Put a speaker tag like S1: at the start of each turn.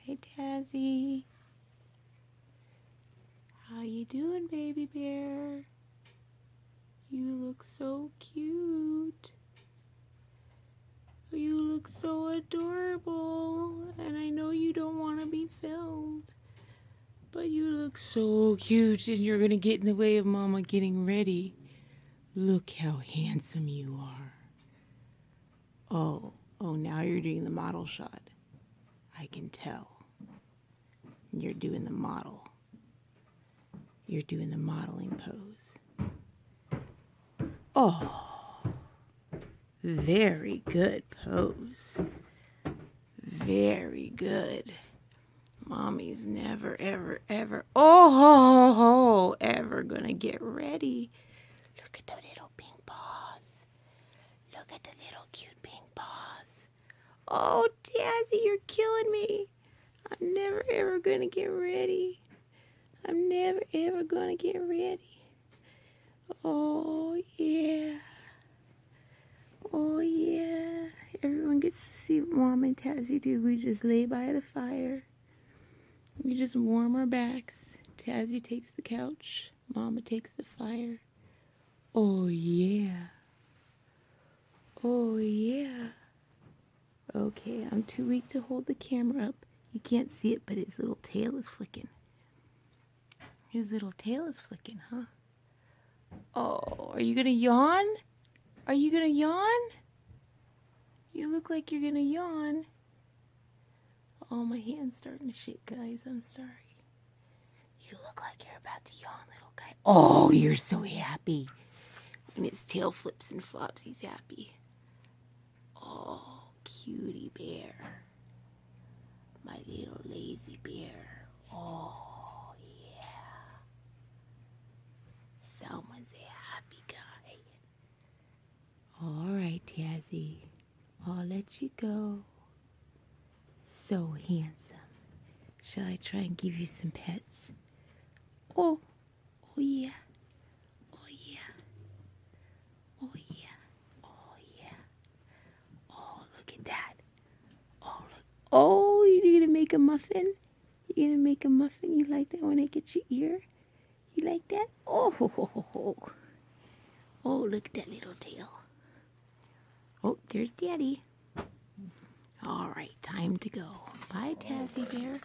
S1: Hi, Tazzy. How you doing, baby bear? You look so cute. You look so adorable. And I know you don't want to be filmed. But you look so cute and you're going to get in the way of Mama getting ready. Look how handsome you are. Oh, now you're doing the model shot. I can tell. You're doing the model. You're doing the modeling pose. Oh, very good pose. Very good. Mommy's never, ever, ever, ever gonna get ready. Look at the little pink paws. Look at the little cute pink paws. Oh, Tazzy, you're killing me. I'm never, ever gonna get ready. I'm never, ever gonna get ready. Oh, yeah. Oh, yeah. Everyone gets to see what Mom and Tazzy do. We just lay by the fire. We just warm our backs. Tazzy takes the couch. Mama takes the fire. Oh, yeah. Oh, yeah. Okay, I'm too weak to hold the camera up. You can't see it, but his little tail is flicking. His little tail is flicking, huh? Oh, are you gonna yawn? Are you gonna yawn? You look like you're gonna yawn. Oh, my hand's starting to shake, guys. I'm sorry. You look like you're about to yawn, little guy. Oh, you're so happy. When his tail flips and flops, he's happy. Oh, cutie bear. My little lazy bear. Oh, yeah. Someone's a happy guy. All right, Tazzy. I'll let you go. So handsome. Shall I try and give you some pets? Oh, yeah. Oh, yeah. Oh, yeah. Oh, yeah. Oh, look at that. Oh, look. Oh, you're gonna make a muffin? You're gonna make a muffin? You like that when I get your ear? You like that? Oh, oh, look at that little tail. Oh, there's Daddy. All right, time to go. Bye, Tazzy Bear.